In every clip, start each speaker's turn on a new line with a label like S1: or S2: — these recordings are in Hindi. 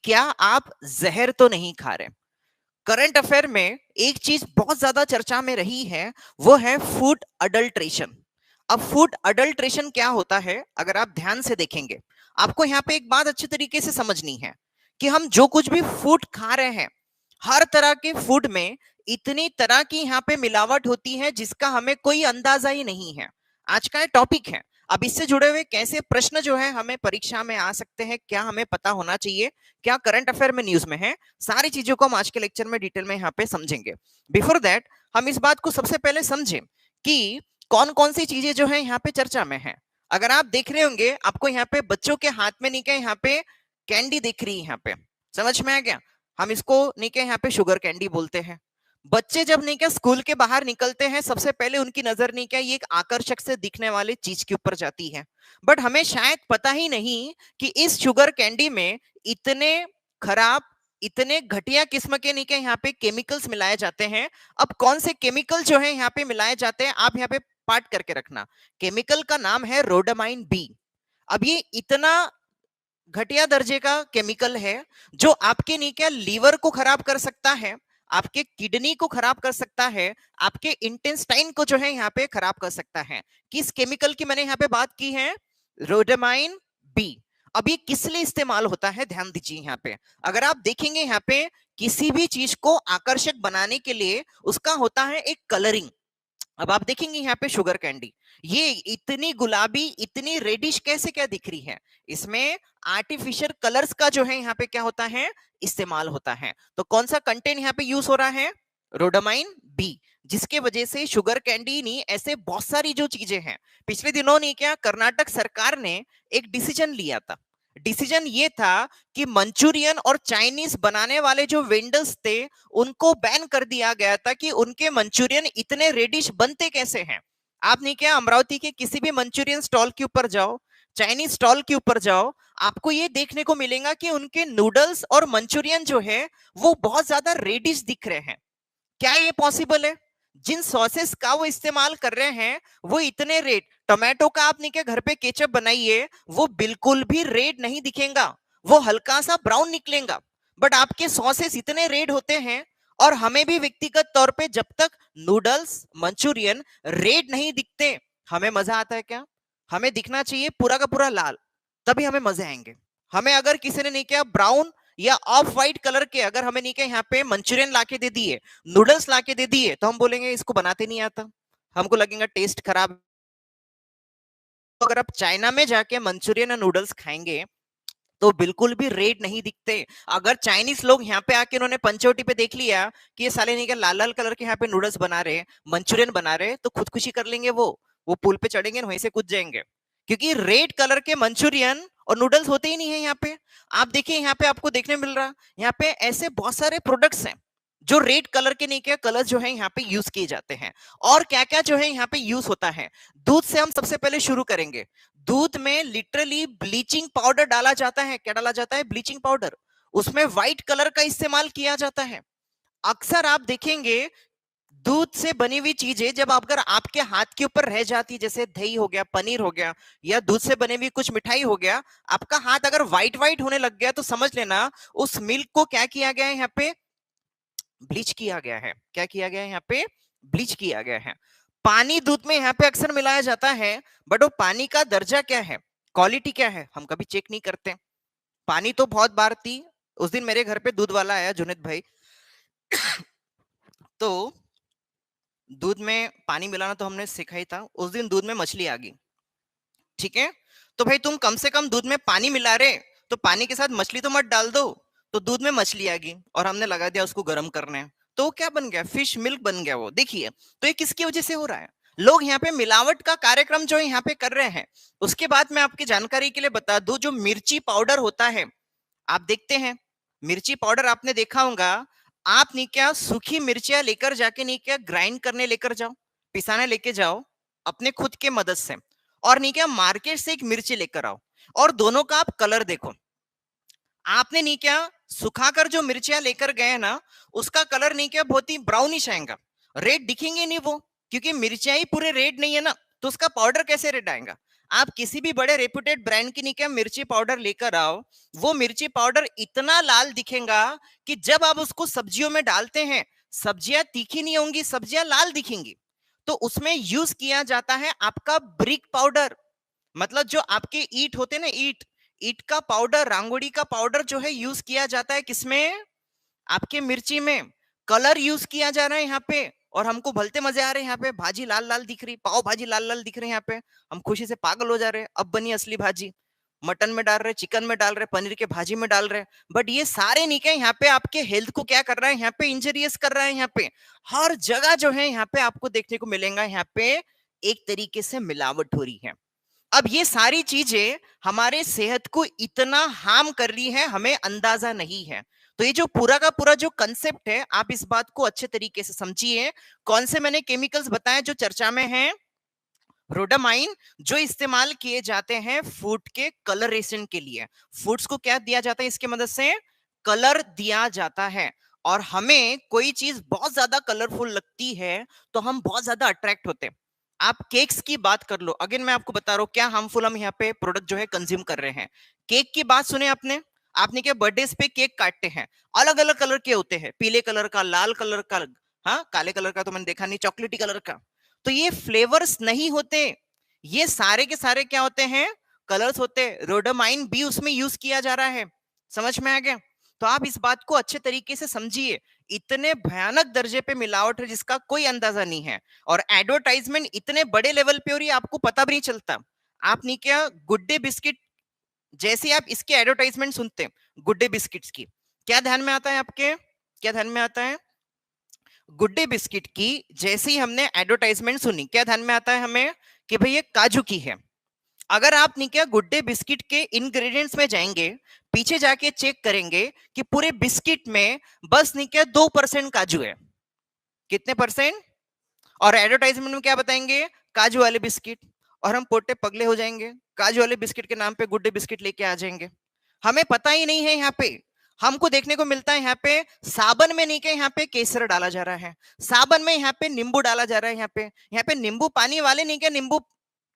S1: क्या आप जहर तो नहीं खा रहे? करंट अफेयर में एक चीज बहुत ज्यादा चर्चा में रही है, वो है फूड अडल्ट्रेशन। अब फूड अडल्ट्रेशन क्या होता है, अगर आप ध्यान से देखेंगे, आपको यहाँ पे एक बात अच्छी तरीके से समझनी है कि हम जो कुछ भी फूड खा रहे हैं, हर तरह के फूड में इतनी तरह की यहाँ पे मिलावट होती है जिसका हमें कोई अंदाजा ही नहीं है। आज का टॉपिक है। अब इससे जुड़े हुए कैसे प्रश्न जो है हमें परीक्षा में आ सकते हैं, क्या हमें पता होना चाहिए, क्या करंट अफेयर में न्यूज में है, सारी चीजों को हम आज के लेक्चर में डिटेल में यहाँ पे समझेंगे। बिफोर दैट हम इस बात को सबसे पहले समझें कि कौन कौन सी चीजें जो है यहाँ पे चर्चा में है। अगर आप देख रहे होंगे, आपको यहाँ पे बच्चों के हाथ में नीचे यहाँ पे कैंडी दिख रही है, यहाँ पे समझ में आ गया। हम इसको नीचे यहाँ पे शुगर कैंडी बोलते हैं। बच्चे जब नहीं क्या स्कूल के बाहर निकलते हैं, सबसे पहले उनकी नजर नहीं क्या ये एक आकर्षक से दिखने वाली चीज के ऊपर जाती है, बट हमें शायद पता ही नहीं कि इस शुगर कैंडी में इतने खराब, इतने घटिया किस्म के नहीं के यहाँ पे केमिकल्स मिलाए जाते हैं। अब कौन से केमिकल जो है यहाँ पे मिलाए जाते हैं, आप यहाँ पे पाठ करके रखना। केमिकल का नाम है रोडामाइन बी। अब ये इतना घटिया दर्जे का केमिकल है जो आपके नहीं क्या लीवर को खराब कर सकता है, आपके किडनी को खराब कर सकता है, आपके इंटेस्टाइन को जो है यहाँ पे खराब कर सकता है। किस केमिकल की मैंने यहाँ पे बात की है? Rhodamine B. अब ये किस लिए इस्तेमाल होता है, ध्यान दीजिए यहाँ पे। अगर आप देखेंगे यहाँ पे, किसी भी चीज को आकर्षक बनाने के लिए उसका होता है एक कलरिंग। अब आप देखेंगे यहाँ पे शुगर कैंडी, ये इतनी गुलाबी, इतनी रेडिश कैसे क्या दिख रही है? इसमें आर्टिफिशियल कलर्स का जो है यहाँ पे क्या होता है, इस्तेमाल होता है। तो कौन सा कंटेंट यहाँ पे यूज हो रहा है? Rhodamine B. जिसके वजह से शुगर कैंडी नहीं, ऐसे बहुत सारी जो चीजें हैं। पिछले दिनों ने क्या कर्नाटक सरकार ने एक डिसीजन लिया था। डिसीजन ये था कि मंचूरियन और चाइनीज बनाने वाले जो वेंडर्स थे उनको बैन कर दिया गया था कि उनके मंचूरियन इतने रेडिश बनते कैसे हैं। आपने क्या अमरावती के किसी भी मंचूरियन स्टॉल के ऊपर जाओ, चाइनीज स्टॉल के ऊपर जाओ, आपको ये देखने को मिलेगा कि उनके नूडल्स और मंचूरियन जो है वो बहुत ज्यादा रेडिश दिख रहे हैं। क्या ये पॉसिबल है? जिन सॉसेस का वो इस्तेमाल कर रहे हैं वो इतने रेड, टोमेटो का आपने क्या घर पे केचप बनाइए, वो बिल्कुल भी रेड नहीं दिखेगा, वो हल्का सा ब्राउन निकलेगा। बट आपके सॉसेस इतने रेड होते हैं। और हमें भी व्यक्तिगत तौर पे जब तक नूडल्स, मंचूरियन रेड नहीं दिखते, हमें मजा आता है क्या? हमें दिखना चाहिए पूरा का पूरा लाल, तभी हमें मजे आएंगे। हमें अगर किसी ने नहीं किया ब्राउन या ऑफ व्हाइट कलर के, अगर हमें नहीं क्या यहाँ पे मंचूरियन लाके दे दिए, नूडल्स लाके दे दिए, तो हम बोलेंगे इसको बनाते नहीं आता, हमको लगेगा टेस्ट खराब। तो अगर आप चाइना में जाके मंचूरियन और नूडल्स खाएंगे तो बिल्कुल भी रेड नहीं दिखते। अगर चाइनीज लोग यहाँ पे आके उन्होंने पंचवटी पे देख लिया कि ये साले नहीं क्या लाल लाल कलर के यहाँ पे नूडल्स बना रहे, मंचूरियन बना रहे, तो खुदकुशी कर लेंगे, वो पुल पे चढ़ेंगे, वहीं से कूद जाएंगे। क्योंकि रेड कलर के मंचूरियन और नूडल्स होते ही नहीं है यहाँ पे। आप देखिए यहाँ पे आपको देखने मिल रहा, यहाँ पे ऐसे बहुत सारे प्रोडक्ट्स हैं जो रेड कलर के नहीं क्या कलर जो है यहाँ पे यूज किए जाते हैं। और क्या क्या जो है यहाँ पे यूज होता है? दूध से हम सबसे पहले शुरू करेंगे। दूध में लिटरली ब्लीचिंग पाउडर डाला जाता है। क्या डाला जाता है? Bleaching powder. उसमें व्हाइट कलर का इस्तेमाल किया जाता है। अक्सर आप देखेंगे दूध से बनी हुई चीजें जब अगर आपके हाथ के ऊपर रह जाती, जैसे दही हो गया, पनीर हो गया, या दूध से बनी हुई कुछ मिठाई हो गया, आपका हाथ अगर व्हाइट व्हाइट होने लग गया तो समझ लेना उस मिल्क को क्या किया गया है, यहाँ पे ब्लीच किया गया है। क्या किया गया है? यहाँ पे ब्लीच किया गया है। पानी दूध में यहाँ पे अक्सर मिलाया जाता है, बट वो पानी का दर्जा क्या है, क्वालिटी क्या है, हम कभी चेक नहीं करते। पानी तो बहुत बार थी। उस दिन मेरे घर पे दूध वाला आया, जुनेद भाई, तो दूध में पानी मिलाना तो हमने सिखा ही था। उस दिन दूध में मछली आ गई, ठीक है? तो भाई तुम कम से कम दूध में पानी मिला रहे, तो पानी के साथ मछली तो मत डाल दो। तो दूध में मछली आ गई और हमने लगा दिया उसको गर्म करने, तो वो क्या बन गया? फिश मिल्क बन गया वो। देखिए, तो ये किसकी वजह से हो रहा है? लोग यहाँ पे मिलावट का कार्यक्रम जो यहाँ पे कर रहे हैं। उसके बाद मैं आपकी जानकारी के लिए बता दूं, जो मिर्ची पाउडर होता है, आप देखते हैं मिर्ची पाउडर आपने देखा होगा। आप नहीं क्या सूखी मिर्चियां लेकर जाके नहीं क्या ग्राइंड करने लेकर जाओ, पिसाने लेके जाओ अपने खुद के मदद से, और नहीं क्या मार्केट से एक मिर्ची लेकर आओ और दोनों का आप कलर देखो। आपने नहीं क्या सुखाकर जो मिर्चियां लेकर गए ना, उसका कलर नहीं क्या बहुत ही ब्राउनिश आएगा, रेड दिखेंगे नहीं वो, क्योंकि मिर्चियां ही पूरे रेड नहीं है ना, तो उसका पाउडर कैसे रेड आएगा? आप किसी भी बड़े रेप्यूटेड ब्रांड की निके मिर्ची पाउडर लेकर आओ, वो मिर्ची पाउडर इतना लाल दिखेगा कि जब आप उसको सब्जियों में डालते हैं, सब्जियां तीखी नहीं होंगी, सब्जियां लाल दिखेंगी। तो उसमें यूज किया जाता है आपका ब्रिक पाउडर, मतलब जो आपके ईंट होते हैं ना, ईंट ईंट का पाउडर, रांगोड़ी का पाउडर जो है यूज किया जाता है किसमें, आपके मिर्ची में। कलर यूज किया जा रहा है यहाँ पे, और हमको भलते मजे आ रहे हैं यहाँ पे, भाजी लाल लाल दिख रही, पाव भाजी लाल लाल दिख रहे हैं यहाँ पे, हम खुशी से पागल हो जा रहे हैं, अब बनी असली भाजी। मटन में डाल रहे, चिकन में डाल रहे, पनीर के भाजी में डाल रहे, बट ये सारे निके यहाँ पे आपके हेल्थ को क्या कर रहा है, यहाँ पे इंजरियस कर रहा है। यहाँ पे हर जगह जो है यहाँ पे आपको देखने को मिलेगा, यहाँ पे एक तरीके से मिलावट हो रही है। अब ये सारी चीजें हमारे सेहत को इतना हार्म कर रही है, हमें अंदाजा नहीं है। तो ये जो पूरा का पूरा जो कंसेप्ट है, आप इस बात को अच्छे तरीके से समझिए। कौन से मैंने केमिकल्स बताए जो चर्चा में हैं? रोडामाइन, जो इस्तेमाल किए जाते हैं फूड के कलरेशन के लिए। फूड्स को क्या दिया जाता है इसके मदद से? कलर दिया जाता है। और हमें कोई चीज बहुत ज्यादा कलरफुल लगती है तो हम बहुत ज्यादा अट्रैक्ट होते हैं। आप केक्स की बात कर लो, अगेन मैं आपको बता रहा हूं क्या हार्मफुल हम यहाँ पे प्रोडक्ट जो है कंज्यूम कर रहे हैं। केक की बात सुने आपने? आपने क्या बर्थडे पे केक काटते हैं, अलग अलग कलर के होते हैं, पीले कलर का, लाल कलर का, हाँ काले कलर का तो मैंने देखा नहीं, चॉकलेटी कलर का। तो ये फ्लेवर्स नहीं होते, ये सारे के सारे क्या होते हैं? कलर्स होते हैं। रोडामाइन भी उसमें यूज किया जा रहा है, समझ में आ गया? तो आप इस बात को अच्छे तरीके से समझिए, इतने भयानक दर्जे पे मिलावट है जिसका कोई अंदाजा नहीं है, और एडवर्टाइजमेंट इतने बड़े लेवल पे हो रही है आपको पता भी नहीं चलता। आप नहीं क्या, गुड डे बिस्किट, जैसे आप इसके एडवर्टाइजमेंट सुनते हैं गुड डे बिस्किट्स की, क्या ध्यान में आता है आपके? क्या ध्यान में आता है? गुड डे बिस्किट की जैसे ही हमने एडवर्टाइजमेंट सुनी, क्या ध्यान में आता है हमें? कि भाई ये काजू की है। अगर आप नहीं क्या गुड डे बिस्किट के इंग्रेडिएंट्स में जाएंगे, पीछे जाके चेक करेंगे कि पूरे बिस्किट में बस नहीं क्या 2% काजू है। कितने परसेंट? और एडवर्टाइजमेंट में क्या बताएंगे? काजू वाले बिस्किट। और हम पोटे पगले हो जाएंगे, काजू वाले बिस्किट के नाम पे गुड डे बिस्किट लेके आ जाएंगे। हमें पता ही नहीं है। यहाँ पे हमको देखने को मिलता है, यहाँ पे साबन में नहीं के यहाँ पे केसर डाला जा रहा है, साबन में यहाँ पे नींबू डाला जा रहा है, यहाँ पे नींबू पानी वाले नहीं के नींबू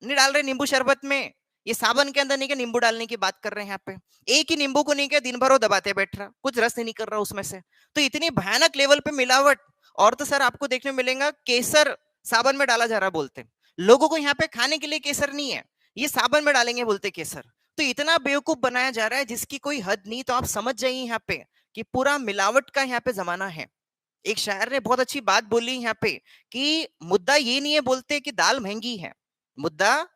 S1: नहीं डाल रहे, नींबू शरबत में, ये साबन के अंदर नहीं के नींबू डालने की बात कर रहे हैं। यहाँ पे एक ही नींबू को नहीं के दिन भर वो दबाते बैठ रहा, कुछ रस नहीं कर रहा उसमें से। तो इतनी भयानक लेवल पे मिलावट। और तो सर आपको देखने मिलेगा केसर साबन में डाला जा रहा बोलते, लोगों को यहाँ पे खाने के लिए केसर नहीं है, ये साबन में डालेंगे बोलते केसर। तो इतना बेवकूफ बनाया जा रहा है जिसकी कोई हद नहीं। तो आप समझ जाइए यहाँ पे कि पूरा मिलावट का यहाँ पे जमाना है। एक शायर ने बहुत अच्छी बात बोली यहाँ पे कि मुद्दा ये नहीं है बोलते कि दाल महंगी है, मुद्दा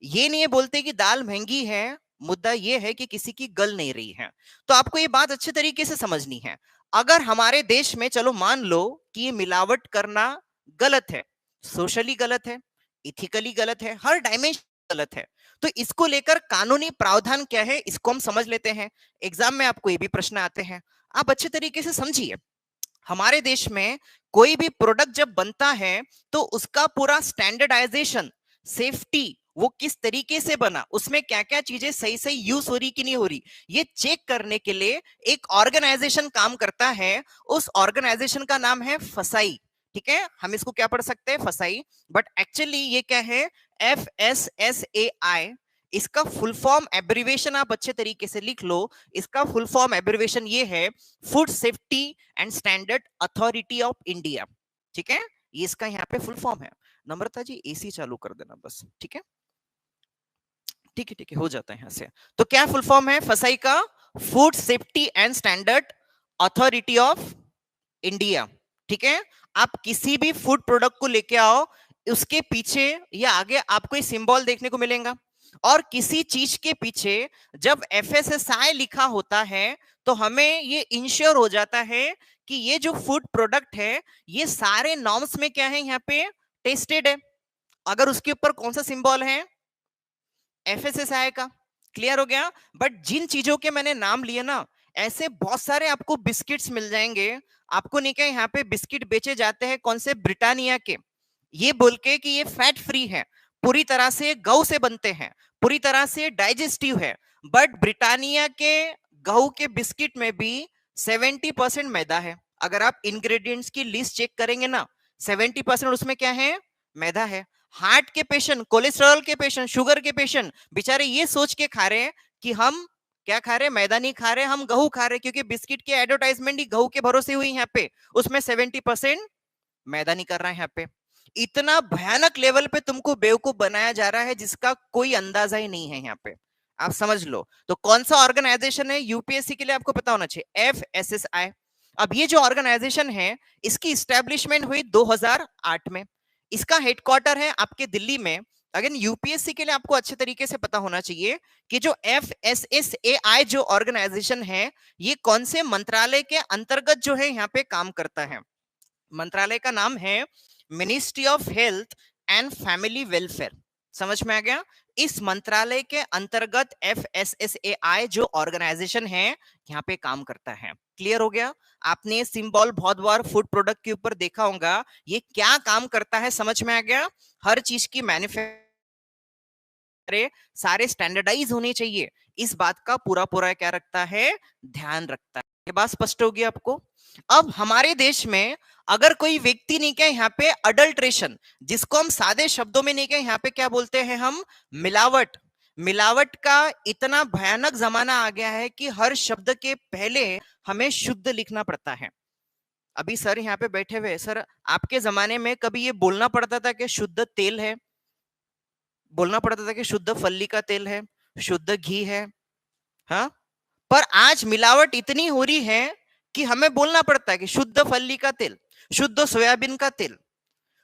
S1: ये नहीं है बोलते कि दाल महंगी है, मुद्दा ये है कि किसी की गल नहीं रही है। तो आपको ये बात अच्छे तरीके से समझनी है। अगर हमारे देश में चलो मान लो कि ये मिलावट करना गलत है, सोशली गलत है, इथिकली गलत है, हर डायमेंशन गलत है, तो इसको लेकर कानूनी प्रावधान क्या है इसको हम समझ लेते हैं। एग्जाम में आपको ये भी प्रश्न आते हैं, आप अच्छे तरीके से समझिए। हमारे देश में कोई भी प्रोडक्ट जब बनता है तो उसका पूरा स्टैंडर्डाइजेशन, सेफ्टी, वो किस तरीके से बना, उसमें क्या क्या चीजें सही सही यूज हो रही कि नहीं हो रही, ये चेक करने के लिए एक ऑर्गेनाइजेशन काम करता है। उस ऑर्गेनाइजेशन का नाम है फसाई। ठीक है, हम इसको क्या पढ़ सकते हैं? फसाई। बट एक्चुअली ये क्या है? FSSAI। इसका फुल फॉर्म एब्रिवेशन आप अच्छे तरीके से लिख लो। इसका फुल फॉर्म एब्रिवेशन ये है, food safety and standard authority of India. ठीक है, ये इसका यहाँ पे फुल फॉर्म है। नम्रता जी एसी चालू कर देना बस, ठीक है? ठीक है ठीक है, हो जाता है यहाँ से। तो क्या फुल फॉर्म है फसाई का? Food safety and standard authority of India. ठीक है, आप किसी भी फूड प्रोडक्ट को लेके आओ, उसके पीछे या आगे आपको ये सिंबल देखने को मिलेगा। और किसी चीज के पीछे जब FSSAI लिखा होता है तो हमें ये इंश्योर हो जाता है कि ये जो फूड प्रोडक्ट है ये सारे नॉर्म्स में क्या है, यहाँ पे टेस्टेड है। अगर उसके ऊपर कौन सा सिंबल है? FSSAI का। क्लियर हो गया? बट जिन चीजों के मैंने नाम लिए ना, ऐसे बहुत सारे आपको बिस्किट्स मिल जाएंगे। आपको नहीं क्या, यहाँ पे बिस्किट बेचे जाते हैं कौन से? ब्रिटानिया के, ये बोल के कि ये फैट फ्री है, पूरी तरह से गऊ से बनते हैं, पूरी तरह से डाइजेस्टिव है। बट ब्रिटानिया के गऊ के बिस्किट में भी 70% मैदा है। अगर आप इंग्रेडिएंट्स की लिस्ट चेक करेंगे ना, 70% उसमें क्या है? मैदा है। हार्ट के पेशेंट, कोलेस्ट्रॉल के पेशेंट, शुगर के पेशेंट बेचारे ये सोच के खा रहे हैं कि हम क्या खा रहे हैं, मैदा नहीं खा रहे, हम गेहूं खा रहे हैं, क्योंकि बिस्किट की एडवर्टाइजमेंट ही गेहूं के भरोसे हुई यहाँ पे, उसमें 70% मैदा नहीं कर रहा है यहाँ पे। इतना भयानक लेवल पे तुमको बेवकूफ बनाया जा रहा है जिसका कोई अंदाजा ही नहीं है यहाँ पे, आप समझ लो। तो कौन सा ऑर्गेनाइजेशन है यूपीएससी के लिए, आपको पता होना चाहिए, एफएसएसआई। अब ये जो ऑर्गेनाइजेशन है इसकी स्टैब्लिशमेंट हुई 2008 में, इसका हेडक्वार्टर है आपके दिल्ली में। अगेन यूपीएससी के लिए आपको अच्छे तरीके से पता होना चाहिए कि जो एफएसएसएआई जो ऑर्गेनाइजेशन है ये कौन से मंत्रालय के अंतर्गत जो है यहाँ पे काम करता है। मंत्रालय का नाम है ministry of health and family welfare. समझ में आ गया? इस मंत्रालय के अंतर्गत एफएसएसएआई जो ऑर्गेनाइजेशन है यहाँ पे काम करता है। क्लियर हो गया? आपने सिंबल बहुत बार फूड प्रोडक्ट के ऊपर देखा होगा, ये क्या काम करता है समझ में आ गया? हर चीज की मैन्युफैक्चरिंग सारे स्टैंडर्डाइज होने चाहिए, इस बात का पूरा पूरा क्या रखता है, ध्यान रखता है। ये बात स्पष्ट होगी आपको? अब हमारे देश में अगर कोई व्यक्ति नहीं क्या यहाँ पे अडल्ट्रेशन, जिसको हम सादे शब्दों में नहीं क्या यहाँ पे क्या बोलते हैं हम, मिलावट। मिलावट का इतना भयानक जमाना आ गया है कि हर शब्द के पहले हमें शुद्ध लिखना पड़ता है। अभी सर यहाँ पे बैठे हुए, सर आपके जमाने में कभी ये बोलना पड़ता था कि शुद्ध तेल है, बोलना पड़ता था कि शुद्ध फल्ली का तेल है, शुद्ध घी है, हाँ? पर आज मिलावट इतनी हो रही है कि हमें बोलना पड़ता है कि शुद्ध फल्ली का तेल, शुद्ध सोयाबीन का तेल,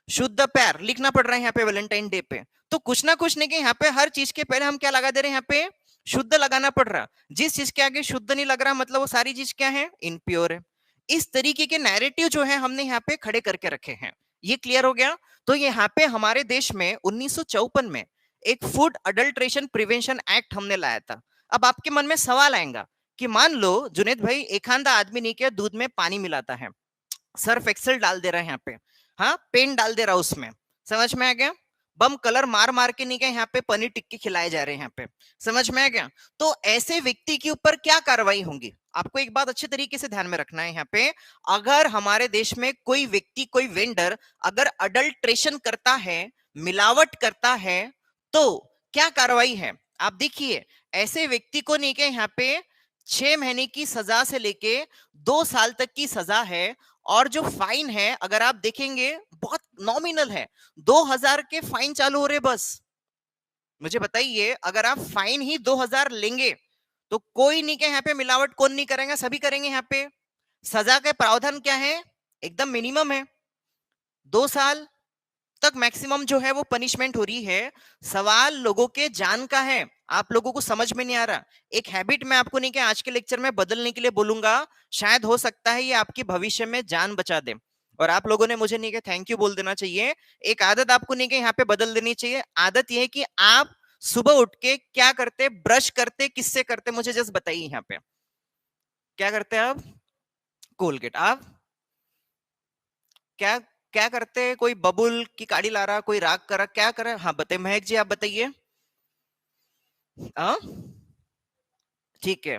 S1: शुद्ध पैर लिखना पड़ रहा है यहाँ पे वैलेंटाइन डे पे। तो कुछ ना कुछ नहीं कि यहाँ पे हर चीज के पहले हम क्या लगा दे रहे हैं, यहाँ पे शुद्ध लगाना पड़ रहा। जिस चीज के आगे शुद्ध नहीं लग रहा मतलब वो सारी चीज क्या है, इनप्योर है। इस तरीके के नैरेटिव जो है हमने यहाँ पे खड़े करके रखे हैं। ये क्लियर हो गया? तो यहाँ पे हमारे देश में 1954 में एक फूड अडल्ट्रेशन प्रिवेंशन एक्ट हमने लाया था। अब आपके मन में सवाल आएगा कि मान लो जुनेद भाई एक आधा आदमी नहीं क्या दूध में पानी मिलाता है, सर्फ एक्सेल डाल दे रहा है यहाँ पे, हाँ पेंट डाल दे रहा उसमें, समझ में आ गया? बम कलर मार मार के नहीं क्या यहाँ पे पनीर टिक्की खिलाए जा रहे हैं यहाँ पे, समझ में आ गया? तो ऐसे व्यक्ति के ऊपर क्या कार्रवाई होंगी? आपको एक बात अच्छे तरीके से ध्यान में रखना है यहाँ पे, अगर हमारे देश में कोई व्यक्ति कोई वेंडर अगर अडल्ट्रेशन करता है, मिलावट करता है, तो क्या कार्रवाई है? आप देखिए, ऐसे व्यक्ति को नहीं क्या यहाँ पे 6 महीने की सजा से लेके 2 साल तक की सजा है। और जो फाइन है अगर आप देखेंगे बहुत नॉमिनल है, 2000 के फाइन चालू हो रहे बस। मुझे बताइए अगर आप फाइन ही 2000 लेंगे तो कोई नहीं क्या यहाँ पे मिलावट कौन नहीं करेंगे, सभी करेंगे यहाँ पे। सजा का प्रावधान क्या है, एकदम मिनिमम है, 2 साल तक मैक्सिमम जो है वो पनिशमेंट हो रही है। सवाल लोगों के जान का है, आप लोगों को समझ में नहीं आ रहा। एक हैबिट मैं आपको नहीं क्या आज के लेक्चर में बदलने के लिए बोलूंगा, शायद हो सकता है ये आपकी भविष्य में जान बचा दे। और आप लोगों ने मुझे नहीं क्या थैंक यू बोल देना चाहिए। एक आदत आपको नहीं क्या यहाँ पे बदल देनी चाहिए। आदत यह है कि आप सुबह उठ के क्या करते, ब्रश करते किससे करते, मुझे जस्ट बताइए यहाँ पे क्या करते हैं आप? कोलगेट। आप क्या क्या करते हैं? कोई बबुल की काड़ी ला रहा, कोई राग कर रहा, क्या कर रहा है? हाँ बताइए महक जी, आप बताइए। हाँ ठीक है,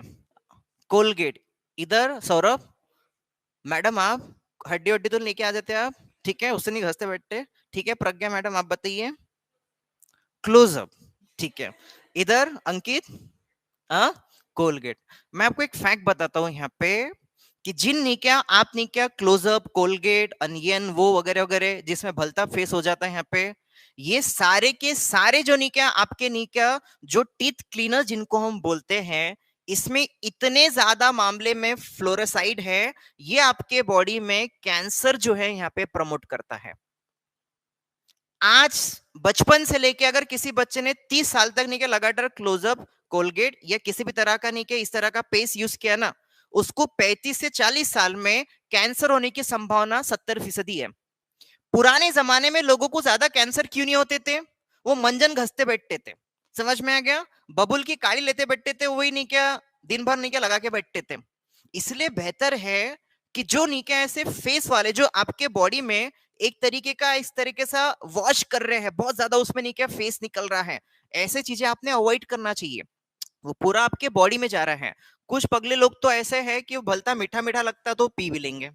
S1: कोलगेट। इधर सौरभ मैडम, आप हड्डी वड्डी तो लेके आ जाते हैं आप, ठीक है, उससे नहीं घसते बैठते, ठीक है। प्रज्ञा मैडम आप बताइए, क्लोजअप, ठीक है। इधर अंकित, हाँ कोलगेट। मैं आपको एक फैक्ट बताता हूँ यहाँ पे कि जिन निकिया आप निकिया क्लोजअप, कोलगेट, अनियन वो वगैरह वगैरह जिसमें भलता फेस हो जाता है यहाँ पे, ये सारे के सारे जो निकिया आपके निकिया जो टीथ क्लीनर जिनको हम बोलते हैं, इसमें इतने ज्यादा मामले में फ्लोरासाइड है, ये आपके बॉडी में कैंसर जो है यहाँ पे प्रमोट करता है। आज बचपन से लेके अगर किसी बच्चे ने 30 साल तक नहीं किया लगातार क्लोजअप, कोलगेट या किसी भी तरह का नहीं किया इस तरह का पेस्ट यूज किया ना, उसको 35 से 40 साल में कैंसर होने की संभावना 70% है। पुराने जमाने में लोगों को ज्यादा कैंसर क्यों नहीं होते थे? वो मंजन घसते बैठते थे, समझ में आ गया? बबुल की काड़ी लेते बैठते थे, वही नहीं क्या दिन भर नहीं क्या लगा के बैठते थे। इसलिए बेहतर है कि जो नहीं क्या ऐसे फेस वाले जो आपके बॉडी में एक तरीके का इस तरीके से वॉश कर रहे हैं, बहुत ज्यादा उसमें नहीं क्या फेस निकल रहा है, ऐसे चीजें आपने अवॉइड करना चाहिए। वो पूरा आपके बॉडी में जा रहा है। कुछ पगले लोग तो ऐसे हैं कि वो भलता मीठा मीठा लगता है तो पी भी लेंगे,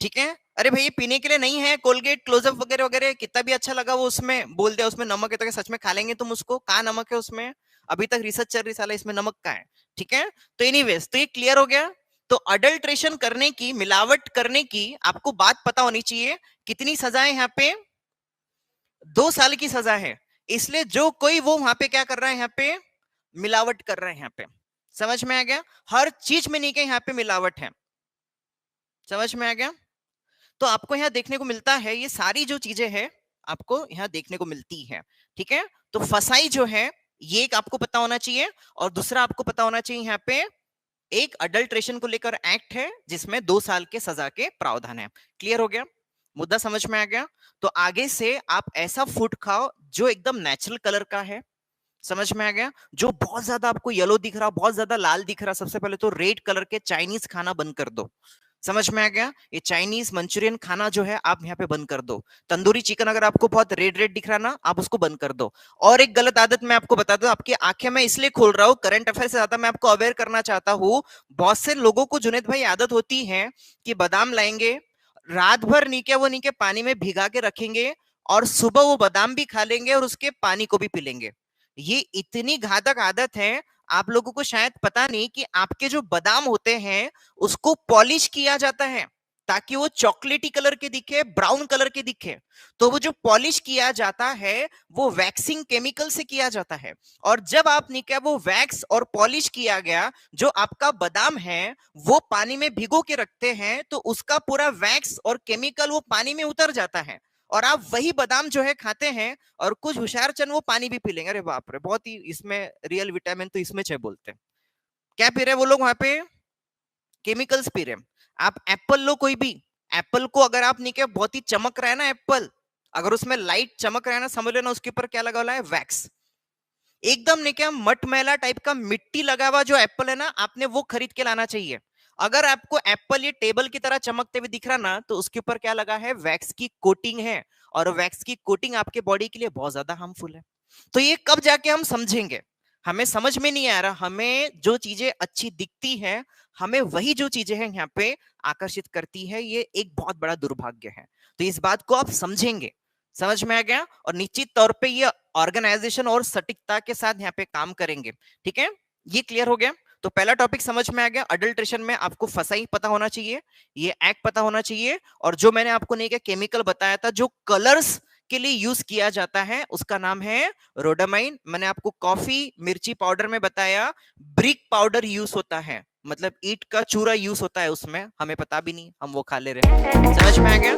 S1: ठीक है। अरे भाई पीने के लिए नहीं है, कोलगेट क्लोजअप वगैरह वगैरह कितना भी अच्छा लगा वो उसमें बोल दिया उसमें नमक है, तो क्या सच में खा लेंगे तुम उसको? कहाँ नमक है उसमें? अभी तक रिसर्च चल रही साला इसमें नमक का है। ठीक है, तो एनीवेज तो ये क्लियर हो गया। तो अडल्ट्रेशन करने की, मिलावट करने की आपको बात पता होनी चाहिए। कितनी सजाएं यहाँ पे? 2 साल की सजा है। इसलिए जो कोई वो वहां पे क्या कर रहा है, यहाँ पे मिलावट कर रहा है। यहाँ पे समझ में आ गया? हर चीज में नहीं के यहाँ पे मिलावट है। समझ में आ गया? तो आपको यहाँ देखने को मिलता है, ये सारी जो चीजें हैं आपको यहाँ देखने को मिलती है। ठीक है, तो फसाई जो है ये एक आपको पता होना चाहिए, और दूसरा आपको पता होना चाहिए यहाँ पे एक अडल्ट्रेशन को लेकर एक्ट है जिसमें 2 साल के सजा के प्रावधान है। क्लियर हो गया? मुद्दा समझ में आ गया? तो आगे से आप ऐसा फूड खाओ जो एकदम नेचुरल कलर का है। समझ में आ गया? जो बहुत ज्यादा आपको येलो दिख रहा, बहुत ज्यादा लाल दिख रहा, सबसे पहले तो रेड कलर के चाइनीज खाना बंद कर दो। समझ में आ गया? ये चाइनीज मंचूरियन खाना जो है आप यहाँ पे बंद कर दो। तंदूरी चिकन अगर आपको बहुत रेड रेड दिख रहा ना, आप उसको बंद कर दो। और एक गलत आदत मैं आपको बता दूं, आपकी आंखें मैं इसलिए खोल रहा हूँ, करंट अफेयर से ज्यादा मैं आपको अवेयर करना चाहता हूँ। बहुत से लोगों को जुनेद भाई आदत होती है कि बादाम लाएंगे, रात भर नीके वो नीके पानी में भिगा के रखेंगे, और सुबह वो बादाम भी खा लेंगे और उसके पानी को भी पी लेंगे। ये इतनी घातक आदत है, आप लोगों को शायद पता नहीं कि आपके जो बादाम होते हैं उसको पॉलिश किया जाता है ताकि वो चॉकलेटी कलर के दिखे, ब्राउन कलर के दिखे। तो वो जो पॉलिश किया जाता है वो वैक्सिंग केमिकल से किया जाता है, और जब आपने क्या वो वैक्स और पॉलिश किया गया जो आपका बादाम है वो पानी में भिगो के रखते हैं, तो उसका पूरा वैक्स और केमिकल वो पानी में उतर जाता है, और आप वही बादाम जो है खाते हैं, और कुछ होशियार चंद वो पानी भी पी लेंगे। अरे बाप रे, बहुत ही इसमें रियल विटामिन तो इसमें छह बोलते हैं। क्या पी रहे हैं वो लोग वहां पे? केमिकल्स पी रहे हैं। आप एप्पल लो, कोई भी एप्पल को अगर आप नहीं क्या बहुत ही चमक रहा है ना एप्पल, अगर उसमें लाइट चमक रहा है ना, समझ लेना उसके ऊपर क्या लगा हुआ है, वैक्स। एकदम नहीं क्या मट मैला टाइप का मिट्टी लगा हुआ जो एप्पल है ना, आपने वो खरीद के लाना चाहिए। अगर आपको एप्पल ये टेबल की तरह चमकते हुए दिख रहा ना, तो उसके ऊपर क्या लगा है, वैक्स की कोटिंग है, और वैक्स की कोटिंग आपके बॉडी के लिए बहुत ज्यादा हार्मफुल है। तो ये कब जाके हम समझेंगे? हमें समझ में नहीं आ रहा, हमें जो चीजें अच्छी दिखती है, हमें वही जो चीजें हैं यहाँ पे आकर्षित करती है, ये एक बहुत बड़ा दुर्भाग्य है। तो इस बात को आप समझेंगे। समझ में आ गया? और निश्चित तौर पे ये ऑर्गेनाइजेशन और सटीकता के साथ यहाँ पे काम करेंगे। ठीक है, ये क्लियर हो गया? तो पहला टॉपिक समझ में आ गया, अडल्ट्रेशन में आपको फसाई पता होना चाहिए, ये एक्ट पता होना चाहिए, और जो मैंने आपको नहीं क्या केमिकल बताया था जो कलर्स के लिए यूज किया जाता है उसका नाम है रोडामाइन। मैंने आपको कॉफी मिर्ची पाउडर में बताया ब्रिक पाउडर यूज होता है, मतलब ईट का चूरा यूज होता है उसमें, हमें पता भी नहीं, हम वो खा ले रहे हैं। समझ में आ गया?